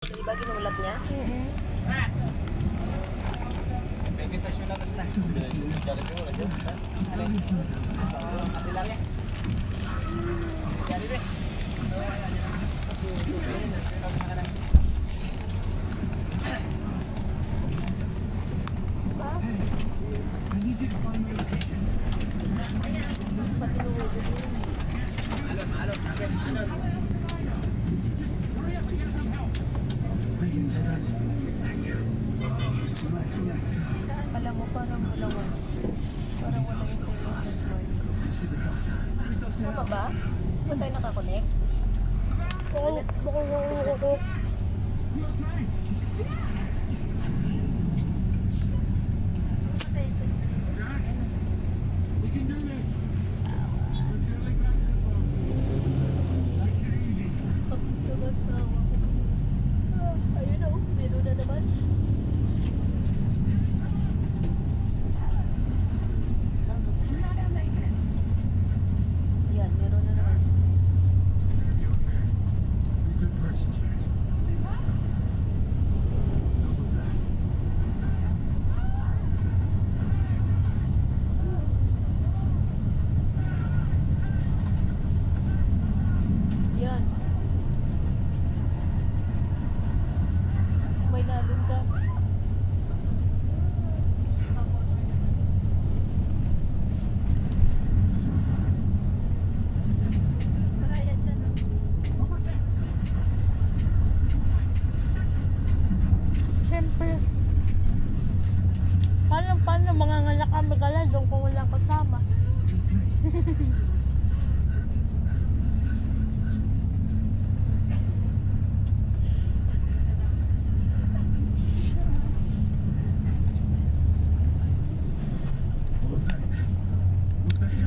Di ba ginulat niya? Meditasyon lang na. Jollibee wala dyan. Atilarya. Jollibee. Alam mo, parang wala yung ano ba? Saan tayo nakakonect? Ayun o, meron na naman. Yan, meron na naman. Yan. May lalong ka. Siyempre, paano mangangalak kami doon kung walang kasama?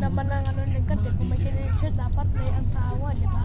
Naman ang ano nagkat, kung may kinitsyo, dapat may asawa, di ba?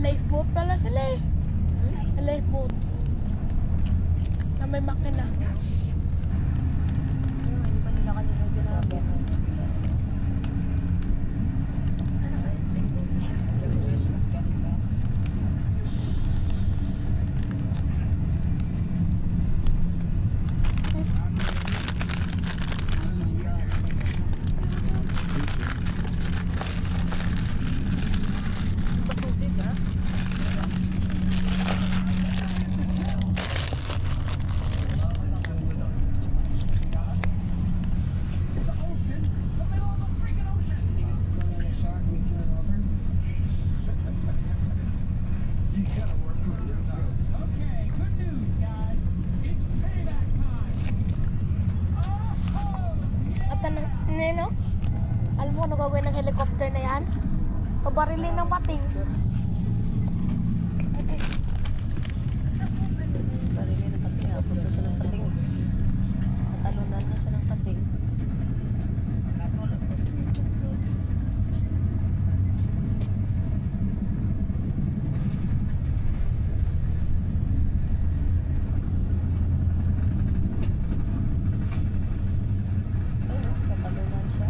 Lifeboat pala sila eh. Lifeboat. Na may makina. Hindi pa nila kanina ginamit. No? Alam mo ano gagawin ng helicopter na yan? Pabarilin ng pating. Barilin ng pating. Apod na siya ng pating. Natalunan na siya ng pating. Natalunan siya.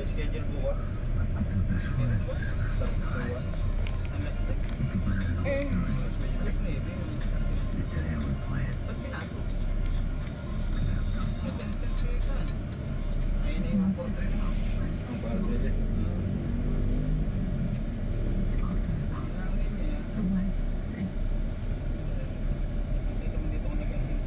Schedule bukas. Alas 9. Ba't pinato? May tension siya ka. Ayun na yung portrait mo. Ang para sa iyo. Dito ko nag-isip.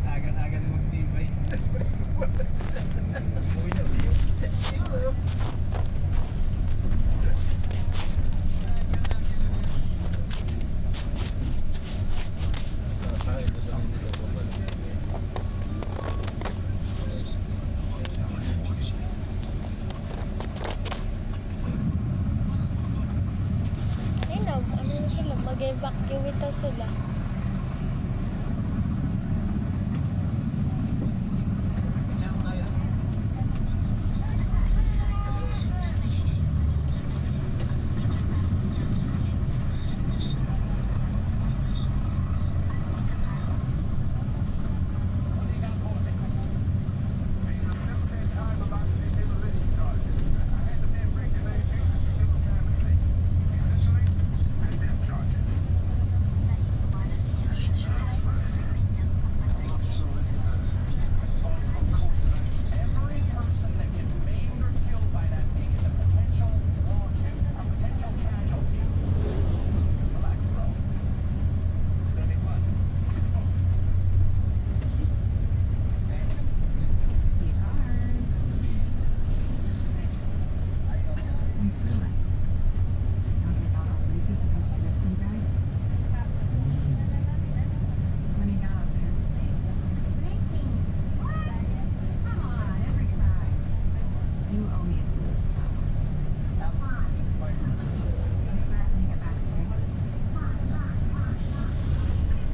Agad-agad na magtibay. Espresso po. Uwi na uwi. Ayun na, ano na sila, mag-evacuate na sila.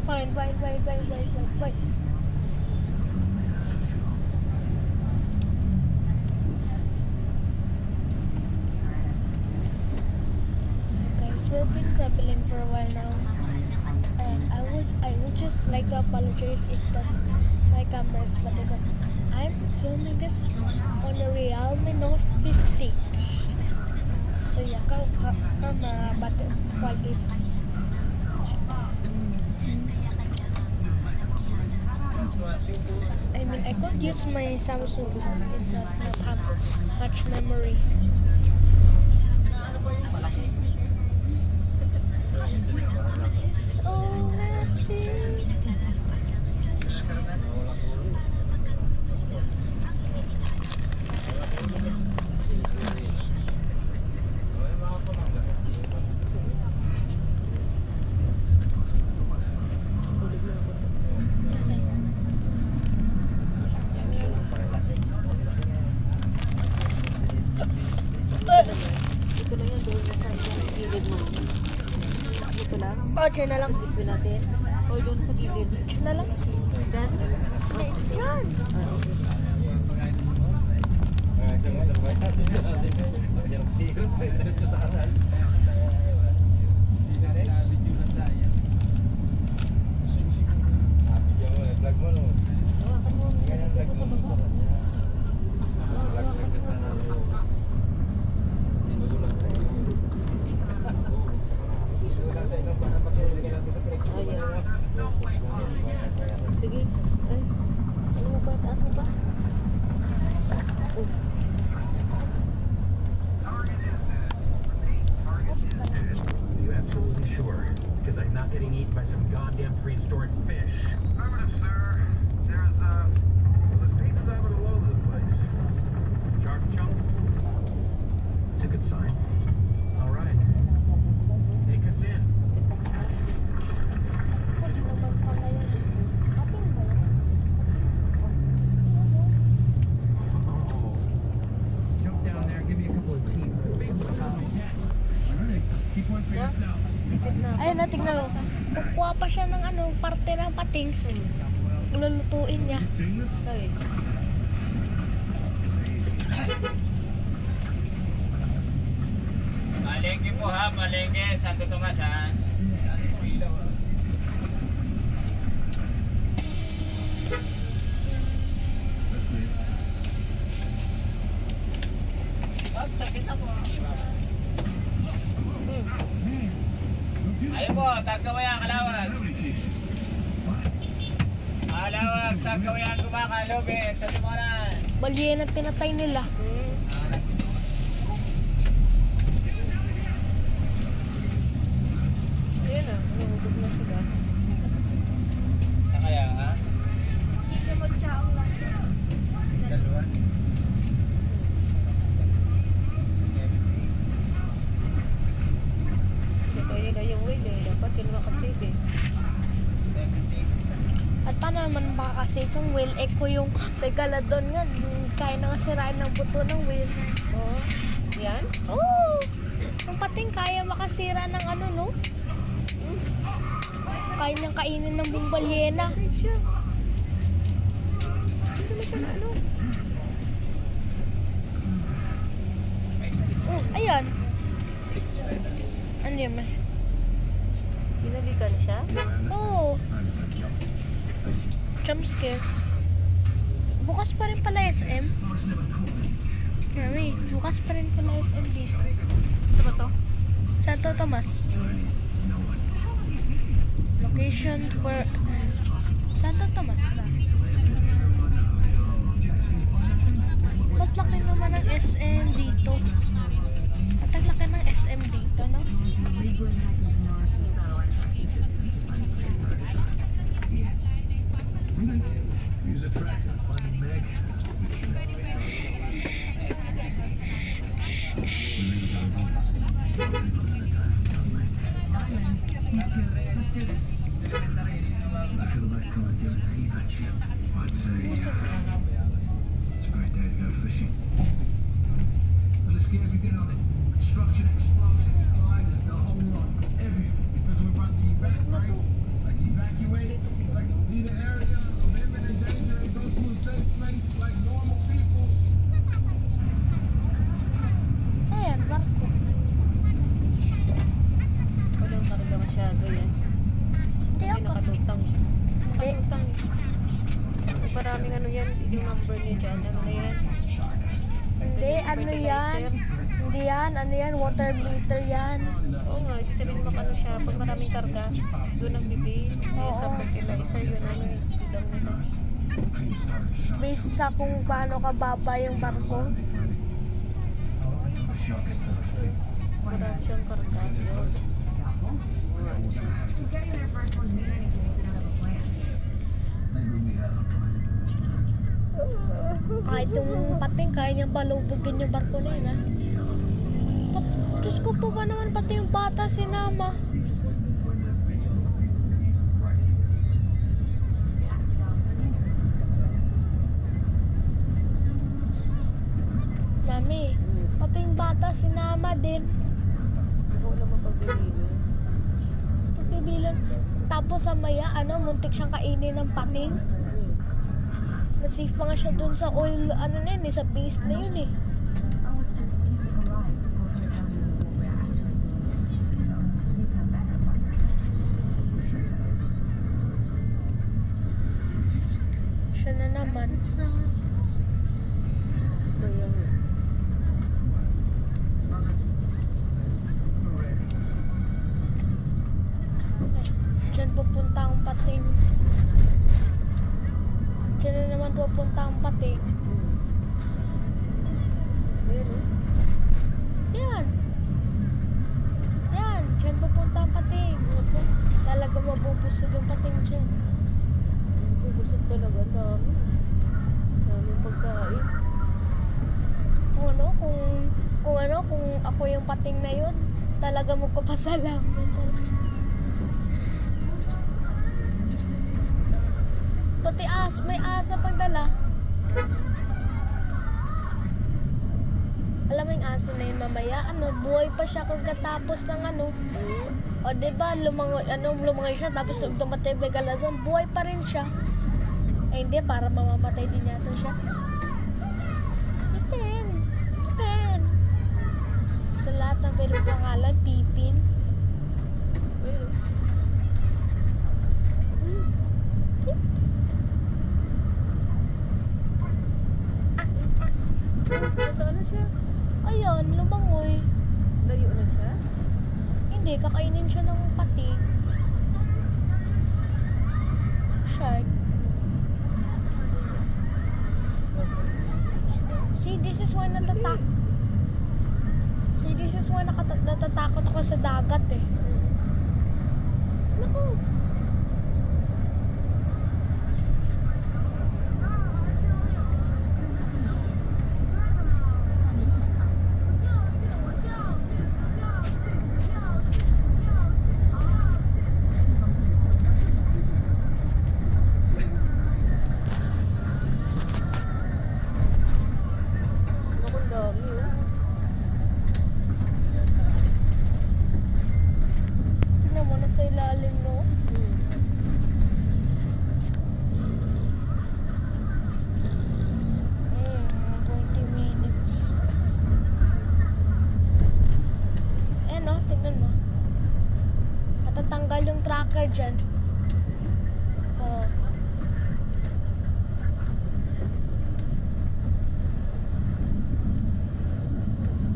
Fine. So guys, we've been traveling for a while now, and I would just like to apologize if my camera is bad because I'm filming this on a Realme Note 50. So yeah, camera battery quality is I mean, I could use my Samsung. It does not have much memory. It's all nothing. Ito lang yan, doon na sa gilid mo. Ito lang. Oh, dyan na lang. Ito natin. O doon sa gilid. Dyan na lang. Dyan. Eh, dyan. Sa motor ba? Masirap-sirap. Diretso sa kanan. Video na tayo. Video mo, vlog mo no. Hawakan mo. Ganyan vlog Ito sa mo. baba. Vlog mo kita na. Tinutulang tayo. Tinutulang sa inyo para makinig natin sa break. Sige. pa siya ng ano, parte ng pating. Lulutuin niya. Sorry. Malengke po ha, malengke. Santo Tomas ha. Ayun po, Tagkawayan, Kalawag. Kalawag, Tagkawayan, Gumaka, Lobet, sa Timoran. Balyen ang pinatay nila. Ayan na, nahulog na sila. Sa kaya ha? Dalawa. Ito nila yung whale eh. Dapat yun makasave eh. 70. At paano naman makakasave yung whale? Ko yung Megalodon nga, kaya na nga sirain ng buto ng whale. Oo. Yan? Oo! Ang pating kaya makasira ng ano, no? Kaya niyang kainin ng buong balyena. Save siya. Hindi naman siya na ano. Ayan. Ano yun, mas? Hinalikan siya? Oo. Jump scare. Bukas pa rin pala SM. Mami, bukas pa rin pala SM dito. Ito ba to? Santo Tomas. Location for Santo Tomas na. Ba't laki naman ng SM dito? Ba't ang laki ng SM dito, no? Use a tracker, find Meg. I feel like going to get an evac ship. I'd say it's a great day to go fishing. Well, let's get everything on it. Construction, explosives, gliders, the whole lot. Everything. Because we're about to evacuate, like evacuate, like leave the area of imminent danger and go to a safe place like normal people. Ayan, barko. Walang karga masyado yan. Kaya Ay, pa. nakalutang. Hindi. Nakalutang. Maraming ano yan. Yung number niya dyan. Ano na yan? Hindi, ano yan? Hindi yan, ano yan? Water meter yan. Oo nga. Ibig sabihin makano siya. Pag maraming karga, doon ang bibis. Kaya sa fertilizer yun. Ano yung bilang nila. Based sa kung paano kababa yung barko. Marami siyang karga. Yun. Maybe we have a plan. Kahit yung pating, kaya niyang balubugin yung barko na yun, ha? Diyos ko po ba naman pati yung bata sinama? Mami, pati yung bata sinama din. Hindi ko alam mapaglilinis. Pagkibilan. Tapos sa maya, ano, muntik siyang kainin ng pating. Na-safe pa nga siya dun sa oil, ano na yun, sa base na yun eh. Siya na naman. Kaya nga. Diyan pupunta ang pating. Diyan na naman pupunta ang pating. Ayan o. Yan. Yan. Diyan pupunta ang pating. Talaga mabubusog yung pating dyan. Busog talaga. Ang dami. Daming pagkain. Kung ako yung pating na yun, talaga magpapasalamat. Pati may asa pagdala. Alam mo yung aso na yun mamaya, buhay pa siya kagkatapos ng O, diba, lumangoy siya, tapos nung tumatay bigala doon, buhay pa rin siya. Eh, hindi, para mamamatay din yata siya. Pipin! Pipin! Sa lahat ng pero pangalan, Pipin. Pero, nasaan na siya? Ayun, lumangoy. Layo na siya? Hindi, kakainin siya ng pati. Shark. See, this is why natatakot ako sa dagat eh. Naku! Naku, ang dami oh. Tignan mo, nasa ilalim no? Mga 20 minutes. Eh no, tignan mo. Matatanggal yung tracker dyan. Oh.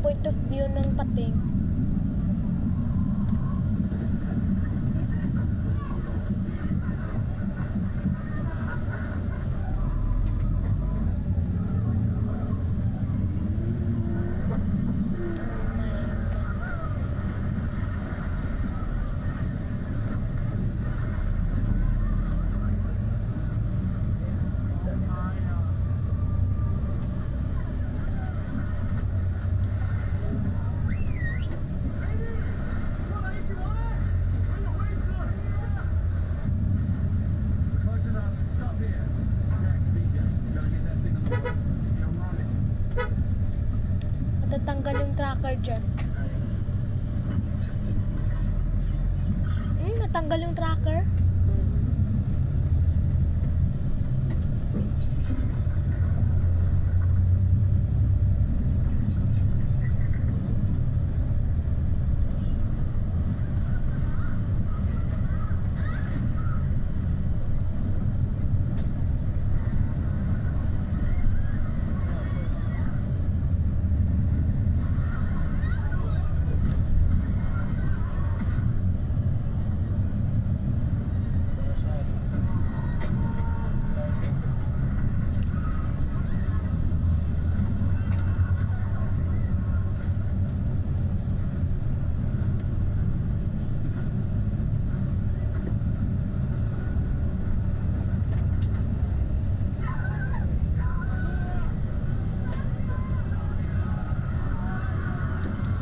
Point of view ng pating. Close enough. Stop here. Next, DJ. Gotta get that thing on the road. Matatanggal yung tracker dyan. Natanggal yung tracker.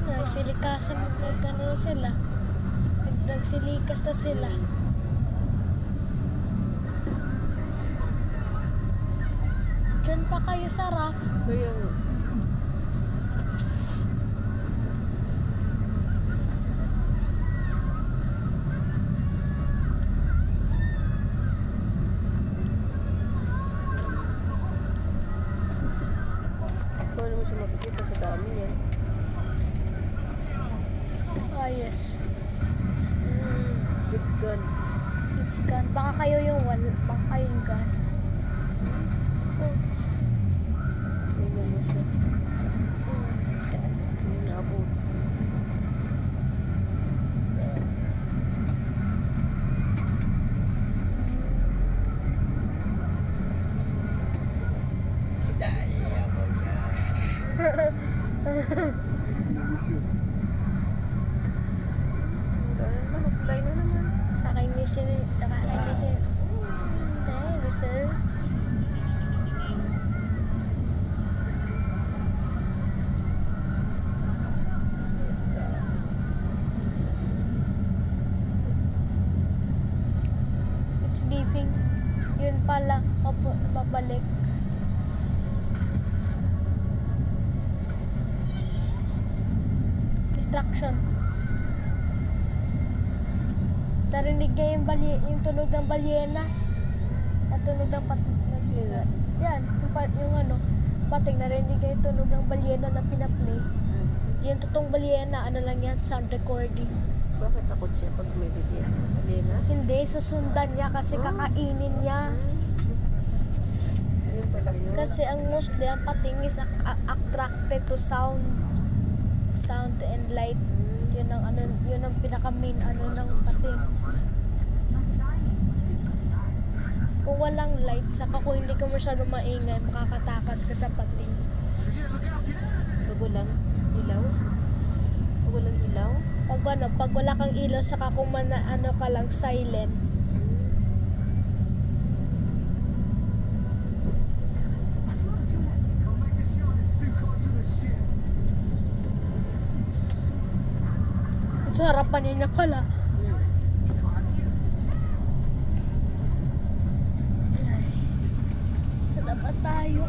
Nagsilikasan, nagkano sila. Nagsilikas na sila. Diyan pa kayo sa raft. Kaya nga. Paano mo siya makikita sa dami yan? Ah, yes. It's gone. It's gone. Baka kayo yung baka kayo yung gone. Oh, Tingnan mo siya. Hindi naabot. Dahil naman, apply na naman. nakakainis. Dahil, sir. It's leaving. Yun pala, babalik. Distraction. Narinig niya yung tunog ng balyena. At tunog ng yan, yung ano, pating narinig niya yung tunog ng balyena na pinaplay. Yung totoong balyena, ano lang yan, sound recording. Bakit takot siya pag may bigyan? Alina? Hindi, susundan niya kasi kakainin niya. Ayun pala yun. Kasi ang mostly, ang pating is attracted to sound and light. Yun ang ano, yun ang pinaka main ano ng pating. Kung walang light, saka kung hindi ka masyado maingay, makakatakas ka sa pating. Pag walang ilaw? Pag walang ilaw? Pag wala kang ilaw, saka kung ano ka lang, silent. Sa harapan niya pala. Saan na ba tayo?